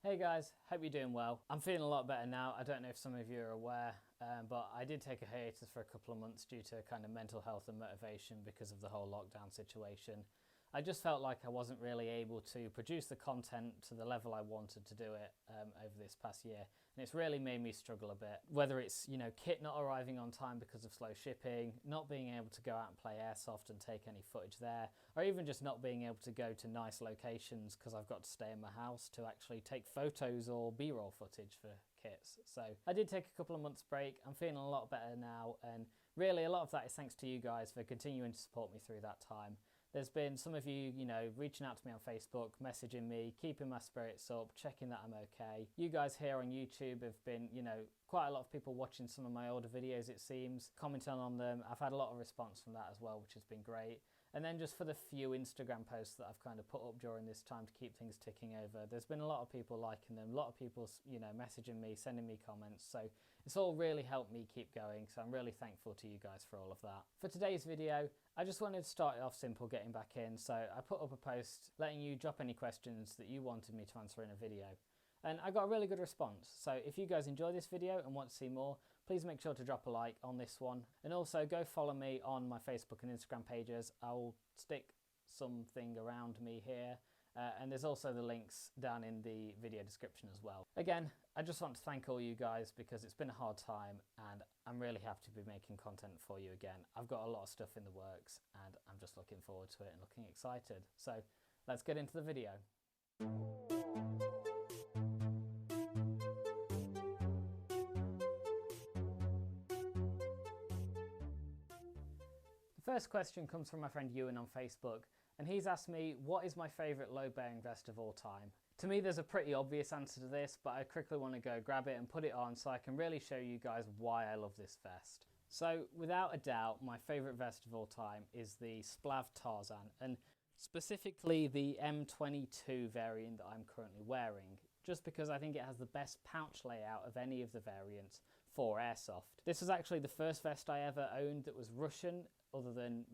Hey guys, hope you're doing well. I'm feeling a lot better now. I don't know if some of you are aware, but I did take a hiatus for a couple of months due to kind of mental health and motivation because of the whole lockdown situation. I just felt like I wasn't really able to produce the content to the level I wanted to do it over this past year. And it's really made me struggle a bit. Whether it's, kit not arriving on time because of slow shipping, not being able to go out and play Airsoft and take any footage there, or even just not being able to go to nice locations because I've got to stay in my house to actually take photos or B-roll footage for kits. So I did take a couple of months break. I'm feeling a lot better now, and really a lot of that is thanks to you guys for continuing to support me through that time. There's been some of you, reaching out to me on Facebook, messaging me, keeping my spirits up, checking that I'm okay. You guys here on YouTube have been, quite a lot of people watching some of my older videos, it seems, commenting on them. I've had a lot of response from that as well, which has been great. And then just for the few Instagram posts that I've kind of put up during this time to keep things ticking over, there's been a lot of people liking them, a lot of people, messaging me, sending me comments. So it's all really helped me keep going. So I'm really thankful to you guys for all of that. For today's video, I just wanted to start it off simple, getting back in. So I put up a post letting you drop any questions that you wanted me to answer in a video. And I got a really good response. So if you guys enjoy this video and want to see more, please make sure to drop a like on this one. And also go follow me on my Facebook and Instagram pages. I'll stick something around me here. And there's also the links down in the video description as well. Again, I just want to thank all you guys because it's been a hard time and I'm really happy to be making content for you again. I've got a lot of stuff in the works and I'm just looking forward to it and looking excited. So let's get into the video. The first question comes from my friend Ewan on Facebook, and he's asked me what is my favourite load-bearing vest of all time. To me there's a pretty obvious answer to this, but I quickly want to go grab it and put it on so I can really show you guys why I love this vest. So without a doubt, my favourite vest of all time is the Splav Tarzan, and specifically the M22 variant that I'm currently wearing, just because I think it has the best pouch layout of any of the variants for Airsoft. This was actually the first vest I ever owned that was Russian, other than,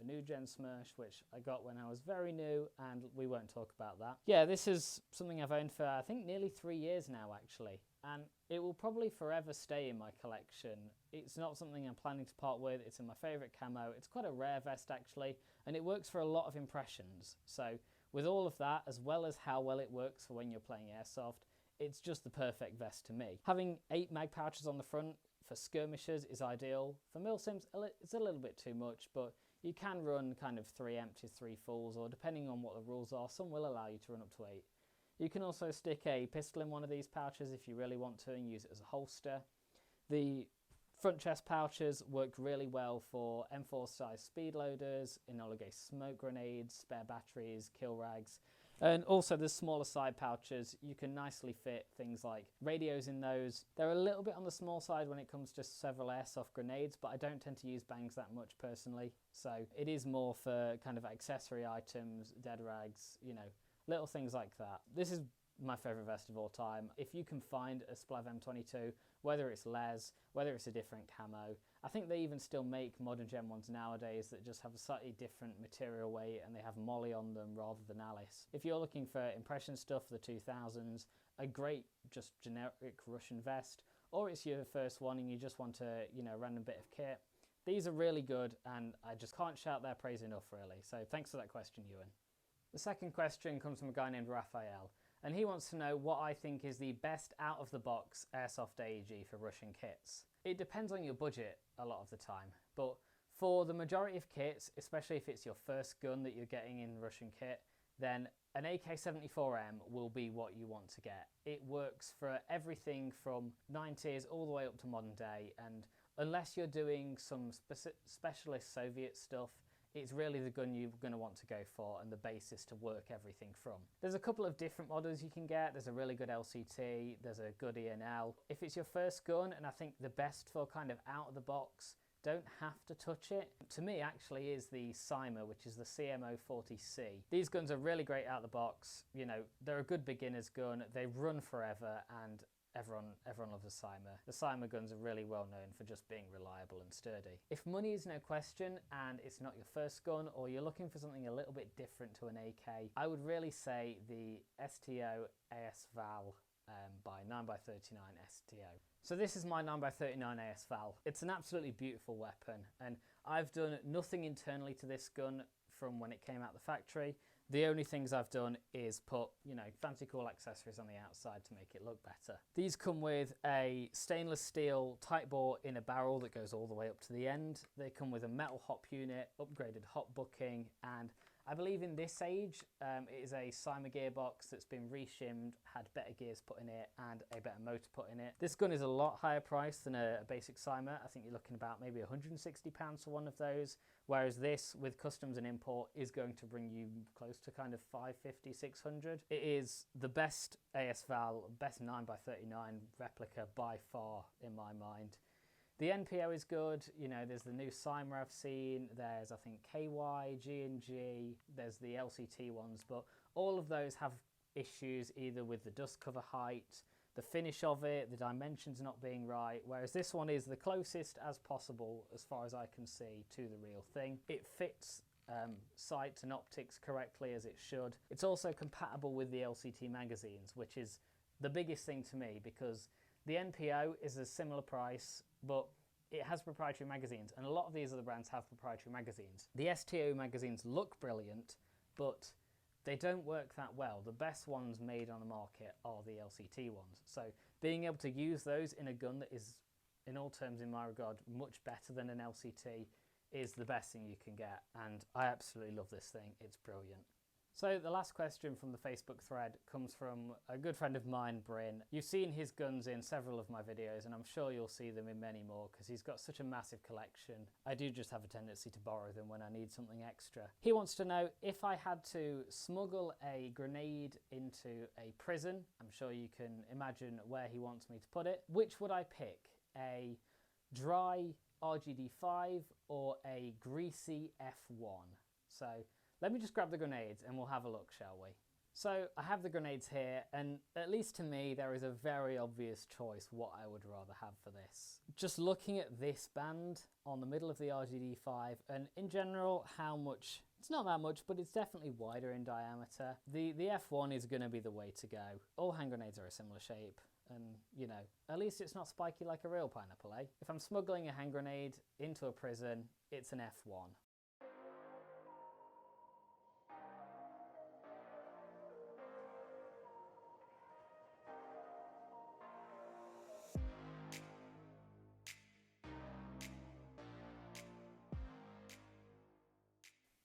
a new gen Smersh, which I got when I was very new, and we won't talk about that. Yeah, this is something I've owned for, I think, nearly 3 years now, actually, and it will probably forever stay in my collection. It's not something I'm planning to part with. It's in my favourite camo. It's quite a rare vest, actually, and it works for a lot of impressions. So with all of that, as well as how well it works for when you're playing Airsoft, it's just the perfect vest to me. Having 8 mag pouches on the front for skirmishers is ideal. For milsims, it's a little bit too much, but you can run kind of 3 empties, 3 fulls, or depending on what the rules are, some will allow you to run up to 8. You can also stick a pistol in one of these pouches if you really want to and use it as a holster. The front chest pouches work really well for M4 size speed loaders, Enola Gay smoke grenades, spare batteries, kill rags. And also the smaller side pouches, you can nicely fit things like radios in those. They're a little bit on the small side when it comes to several airsoft grenades, but I don't tend to use bangs that much personally. So it is more for kind of accessory items, dead rags, little things like that. This is my favourite vest of all time. If you can find a Splav M22, whether it's Les, whether it's a different camo, I think they even still make modern gen ones nowadays that just have a slightly different material weight and they have molly on them rather than Alice. If you're looking for impression stuff for the 2000s, a great just generic Russian vest, or it's your first one and you just want a random bit of kit, these are really good and I just can't shout their praise enough really. So thanks for that question, Ewan. The second question comes from a guy named Raphael, and he wants to know what I think is the best out-of-the-box Airsoft AEG for Russian kits. It depends on your budget a lot of the time, but for the majority of kits, especially if it's your first gun that you're getting in Russian kit, then an AK-74M will be what you want to get. It works for everything from 90s all the way up to modern day, and unless you're doing some specialist Soviet stuff, it's really the gun you're going to want to go for and the basis to work everything from. There's a couple of different models you can get. There's a really good LCT, there's a good ENL. If it's your first gun, and I think the best for kind of out of the box, don't have to touch it, to me actually is the Cyma, which is the CMO40C. These guns are really great out of the box. They're a good beginner's gun, they run forever, and everyone loves a Cymer. The Cymer guns are really well known for just being reliable and sturdy. If money is no question and it's not your first gun, or you're looking for something a little bit different to an AK, I would really say the STO AS Val by 9x39 STO. So this is my 9x39 AS Val. It's an absolutely beautiful weapon, and I've done nothing internally to this gun from when it came out the factory. The only things I've done is put, fancy cool accessories on the outside to make it look better. These come with a stainless steel tight bore in a barrel that goes all the way up to the end. They come with a metal hop unit, upgraded hop bucking, and I believe in this age, it is a Cymer gearbox that's been reshimmed, had better gears put in it, and a better motor put in it. This gun is a lot higher priced than a basic Cymer. I think you're looking about maybe £160 for one of those, whereas this, with customs and import, is going to bring you close to kind of 550, 600. It is the best AS Val, best 9x39 replica by far in my mind. The NPO is good, there's the new Cymer I've seen, there's I think KY, G&G, there's the LCT ones, but all of those have issues either with the dust cover height, the finish of it, the dimensions not being right, whereas this one is the closest as possible, as far as I can see, to the real thing. It fits sight and optics correctly as it should. It's also compatible with the LCT magazines, which is the biggest thing to me, because the NPO is a similar price, but it has proprietary magazines, and a lot of these other brands have proprietary magazines. The STO magazines look brilliant, but they don't work that well. The best ones made on the market are the LCT ones. So being able to use those in a gun that is, in all terms in my regard, much better than an LCT is the best thing you can get, and I absolutely love this thing. It's brilliant. So the last question from the Facebook thread comes from a good friend of mine, Bryn. You've seen his guns in several of my videos, and I'm sure you'll see them in many more because he's got such a massive collection. I do just have a tendency to borrow them when I need something extra. He wants to know, if I had to smuggle a grenade into a prison, I'm sure you can imagine where he wants me to put it, which would I pick? A dry RGD5 or a greasy F1? So let me just grab the grenades and we'll have a look, shall we? So I have the grenades here, and at least to me there is a very obvious choice what I would rather have for this. Just looking at this band on the middle of the RGD5, and in general how much, it's not that much, but it's definitely wider in diameter. The F1 is going to be the way to go. All hand grenades are a similar shape, and at least it's not spiky like a real pineapple, eh? If I'm smuggling a hand grenade into a prison, it's an F1.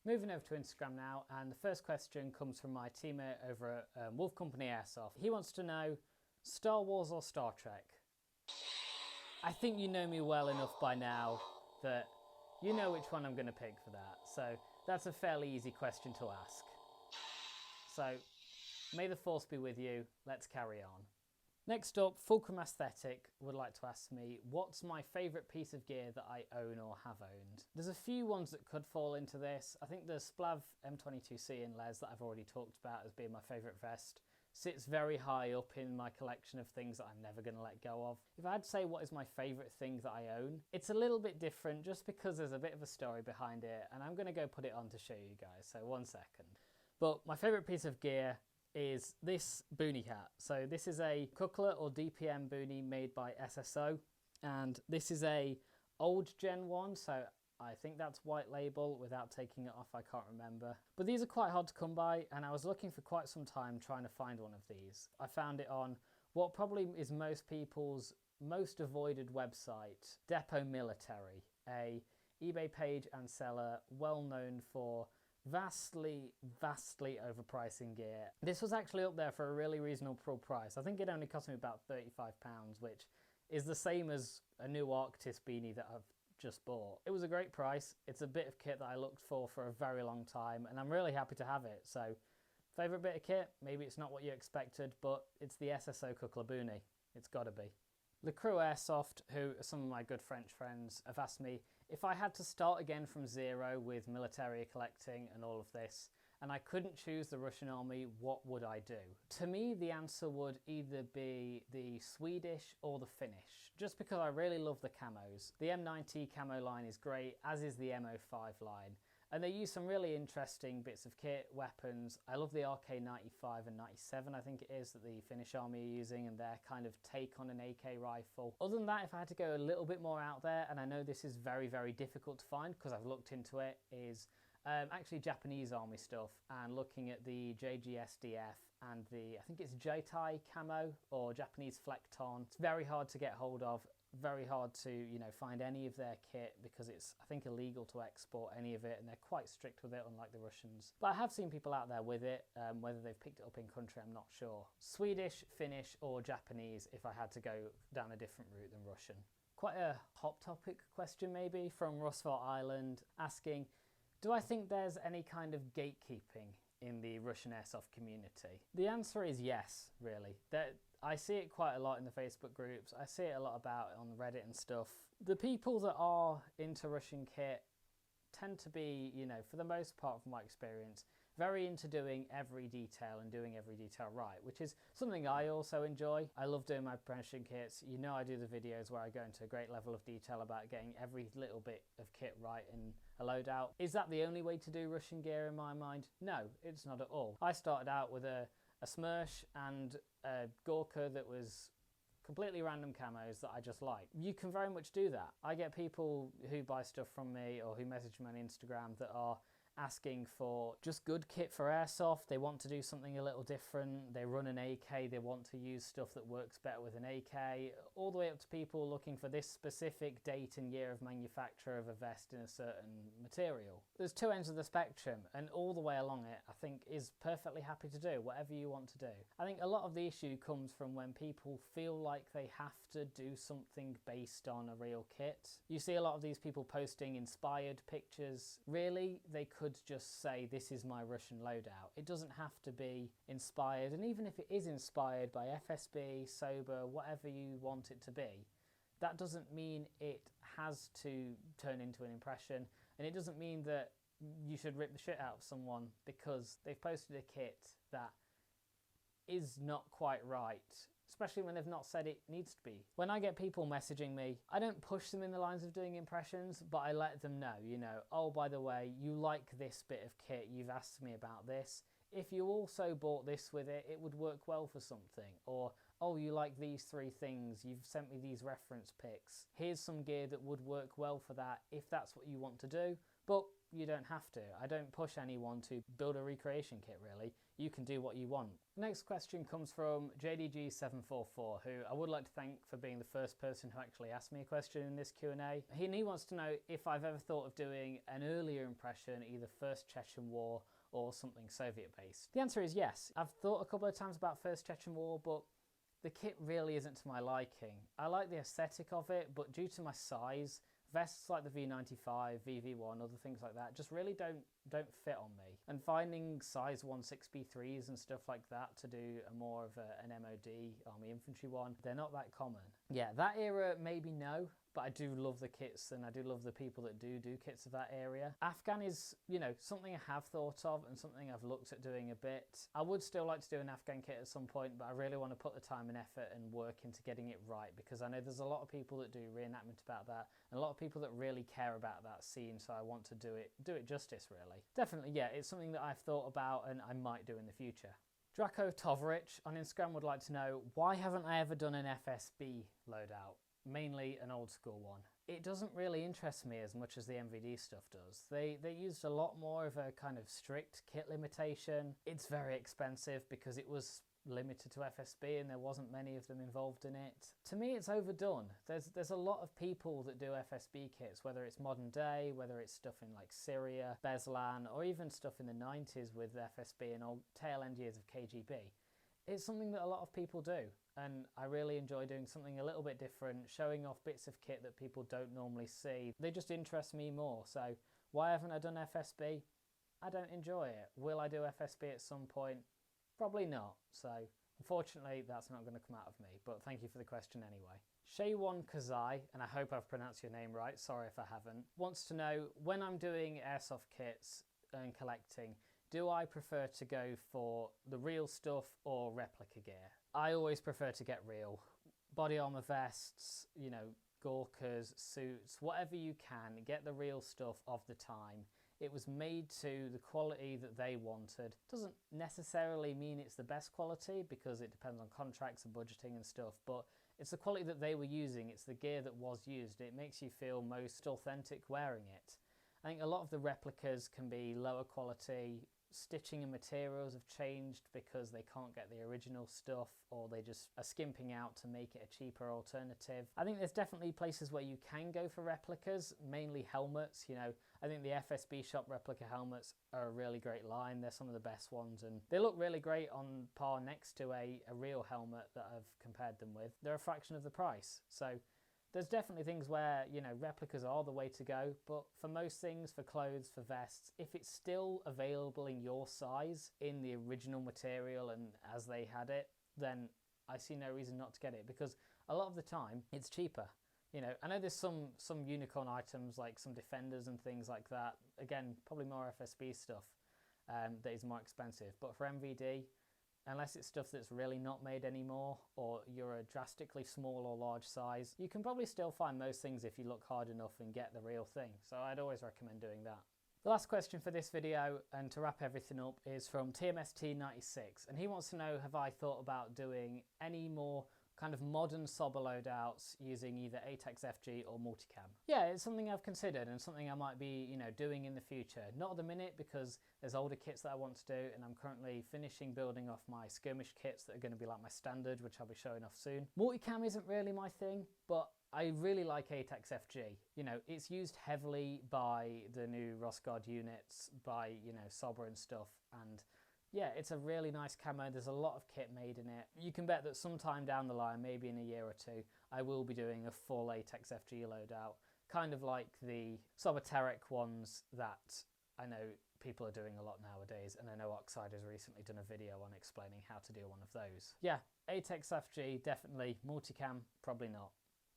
Moving over to Instagram now, and the first question comes from my teammate over at Wolf Company Airsoft. He wants to know, Star Wars or Star Trek? I think you know me well enough by now that you know which one I'm going to pick for that. So that's a fairly easy question to ask. So may the force be with you. Let's carry on. Next up, Fulcrum Aesthetic would like to ask me, what's my favourite piece of gear that I own or have owned? There's a few ones that could fall into this. I think the Splav M22C in Les that I've already talked about as being my favourite vest sits very high up in my collection of things that I'm never going to let go of. If I had to say what is my favourite thing that I own, it's a little bit different just because there's a bit of a story behind it, and I'm going to go put it on to show you guys, so 1 second. But my favourite piece of gear is this boonie hat. So this is a Kukla or DPM boonie made by SSO, and this is a old gen one, so I think that's white label. Without taking it off, I can't remember. But these are quite hard to come by, and I was looking for quite some time trying to find one of these. I found it on what probably is most people's most avoided website, Depot Military, a eBay page and seller well known for vastly overpricing gear. This was actually up there for a really reasonable price. I think it only cost me about £35, which is the same as a new Arctis beanie that I've just bought. It was a great price. It's a bit of kit that I looked for a very long time, and I'm really happy to have it. So, favourite bit of kit? Maybe it's not what you expected, but it's the SSO Kukla boonie. It's gotta be. Le Crew Airsoft, who are some of my good French friends, have asked me if I had to start again from zero with military collecting and all of this, and I couldn't choose the Russian army, what would I do? To me, the answer would either be the Swedish or the Finnish, just because I really love the camos. The M90 camo line is great, as is the M05 line. And they use some really interesting bits of kit, weapons. I love the RK95 and 97, I think it is, that the Finnish army are using, and their kind of take on an AK rifle. Other than that, if I had to go a little bit more out there, and I know this is very, very difficult to find because I've looked into it, is actually Japanese army stuff, and looking at the JGSDF and the, I think it's Jaitai camo or Japanese Flecton. It's very hard to get hold of. Very hard to, you know, find any of their kit because it's, I think, illegal to export any of it, and they're quite strict with it, unlike the Russians. But I have seen people out there with it. Whether they've picked it up in country, I'm not sure. Swedish, Finnish or Japanese if I had to go down a different route than Russian. Quite a hot topic question maybe from Rusfor Island, asking, do I think there's any kind of gatekeeping in the Russian airsoft community? The answer is yes, really. I see it quite a lot in the Facebook groups. I see it a lot about on Reddit and stuff. The people that are into Russian kit tend to be, you know, for the most part from my experience, very into doing every detail and doing every detail right, which is something I also enjoy. I love doing my apprenticeship kits. You know, I do the videos where I go into a great level of detail about getting every little bit of kit right in a loadout. Is that the only way to do Russian gear in my mind? No, it's not at all. I started out with a Smersh and a Gorka that was completely random camos that I just like. You can very much do that. I get people who buy stuff from me or who message me on Instagram that are asking for just good kit for airsoft. They want to do something a little different. They run an AK, they want to use stuff that works better with an AK, all the way up to people looking for this specific date and year of manufacture of a vest in a certain material. There's two ends of the spectrum, and all the way along it, I think, is perfectly happy to do whatever you want to do. I think a lot of the issue comes from when people feel like they have to do something based on a real kit. You see a lot of these people posting inspired pictures. Really, they could just say, this is my Russian loadout. It doesn't have to be inspired, and even if it is inspired by FSB, Sober, whatever you want it to be, that doesn't mean it has to turn into an impression, and it doesn't mean that you should rip the shit out of someone because they've posted a kit that is not quite right, especially when they've not said it needs to be. When I get people messaging me, I don't push them in the lines of doing impressions, but I let them know, you know, oh, by the way, you like this bit of kit, you've asked me about this. If you also bought this with it, it would work well for something. Or, oh, you like these three things, you've sent me these reference pics. Here's some gear that would work well for that if that's what you want to do, but you don't have to. I don't push anyone to build a recreation kit, really. You can do what you want. The next question comes from JDG744, who I would like to thank for being the first person who actually asked me a question in this Q&A. He wants to know if I've ever thought of doing an earlier impression, either First Chechen War or something Soviet-based. The answer is yes. I've thought a couple of times about First Chechen War, but the kit really isn't to my liking. I like the aesthetic of it, but due to my size, vests like the V95, VV1, other things like that just really don't fit on me. And finding size 16B3s and stuff like that to do a more of an MOD, Army Infantry one, they're not that common. Yeah, that era, maybe no, but I do love the kits and I do love the people that do kits of that area. Afghan is, you know, something I have thought of and something I've looked at doing a bit. I would still like to do an Afghan kit at some point, but I really want to put the time and effort and work into getting it right, because I know there's a lot of people that do reenactment about that and a lot of people that really care about that scene, so I want to do it justice, really. Definitely, yeah, it's something that I've thought about and I might do in the future. Draco Tovarich on Instagram would like to know, why haven't I ever done an FSB loadout? Mainly an old school one. It doesn't really interest me as much as the MVD stuff does. They used a lot more of a kind of strict kit limitation. It's very expensive because it was limited to FSB and there wasn't many of them involved in it. To me, it's overdone. There's a lot of people that do FSB kits, whether it's modern day, whether it's stuff in like Syria, Beslan, or even stuff in the 90s with FSB and old tail end years of KGB. It's something that a lot of people do, and I really enjoy doing something a little bit different, showing off bits of kit that people don't normally see. They just interest me more, so why haven't I done FSB? I don't enjoy it. Will I do FSB at some point? Probably not, so unfortunately that's not going to come out of me, but thank you for the question anyway. Shaywon Kazai, and I hope I've pronounced your name right, sorry if I haven't, wants to know, when I'm doing airsoft kits and collecting, Do I prefer to go for the real stuff or replica gear? I always prefer to get real. Body armor vests, you know, Gorkas, suits, whatever you can, get the real stuff of the time. It was made to the quality that they wanted. Doesn't necessarily mean it's the best quality because it depends on contracts and budgeting and stuff, but it's the quality that they were using, it's the gear that was used. It makes you feel most authentic wearing it. I think a lot of the replicas can be lower quality. Stitching and materials have changed because they can't get the original stuff, or they just are skimping out to make it a cheaper alternative. I think there's definitely places where you can go for replicas, mainly helmets. You know, I think the FSB shop replica helmets are a really great line. They're some of the best ones, and they look really great on par next to a real helmet that I've compared them with. They're a fraction of the price. So there's definitely things where, you know, replicas are the way to go, but for most things, for clothes, for vests, if it's still available in your size, in the original material and as they had it, then I see no reason not to get it, because a lot of the time it's cheaper. You know, I know there's some unicorn items like some defenders and things like that. Again, probably more FSB stuff that is more expensive, but for MVD, unless it's stuff that's really not made anymore, or you're a drastically small or large size, you can probably still find most things if you look hard enough and get the real thing. So I'd always recommend doing that. The last question for this video, and to wrap everything up, is from TMST96, and he wants to know, have I thought about doing any more kind of modern sobber loadouts using either ATEX FG or multicam? Yeah, it's something I've considered and something I might be, you know, doing in the future. Not at the minute because there's older kits that I want to do, and I'm currently finishing building off my skirmish kits that are going to be like my standard, which I'll be showing off soon. Multicam isn't really my thing, but I really like ATEX FG. You know, it's used heavily by the new Rosgard units, by, you know, sobber and stuff, and yeah, it's a really nice camo. There's a lot of kit made in it. You can bet that sometime down the line, maybe in a year or two, I will be doing a full ATEX FG loadout, kind of like the Soboteric ones that I know people are doing a lot nowadays, and I know Oxide has recently done a video on explaining how to do one of those. Yeah, ATEX FG, definitely. Multicam, probably not.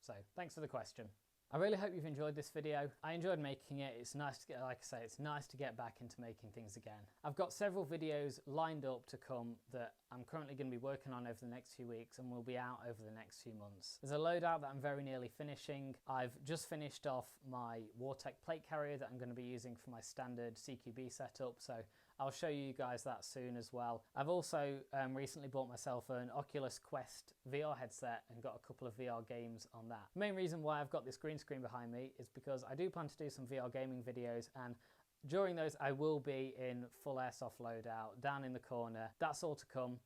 So, thanks for the question. I really hope you've enjoyed this video. I enjoyed making it. It's nice to get, like I say, it's nice to get back into making things again. I've got several videos lined up to come that I'm currently going to be working on over the next few weeks and will be out over the next few months. There's a loadout that I'm very nearly finishing. I've just finished off my Wartech plate carrier that I'm going to be using for my standard CQB setup, so I'll show you guys that soon as well. I've also recently bought myself an Oculus Quest VR headset and got a couple of VR games on that. The main reason why I've got this green screen behind me is because I do plan to do some VR gaming videos, and during those I will be in full Airsoft loadout down in the corner. That's all to come.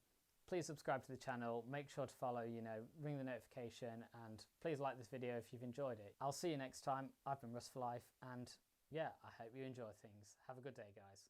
Please subscribe to the channel, make sure to follow, you know, ring the notification, and please like this video if you've enjoyed it. I'll see you next time. I've been Rusforlife, and yeah, I hope you enjoy things. Have a good day, guys.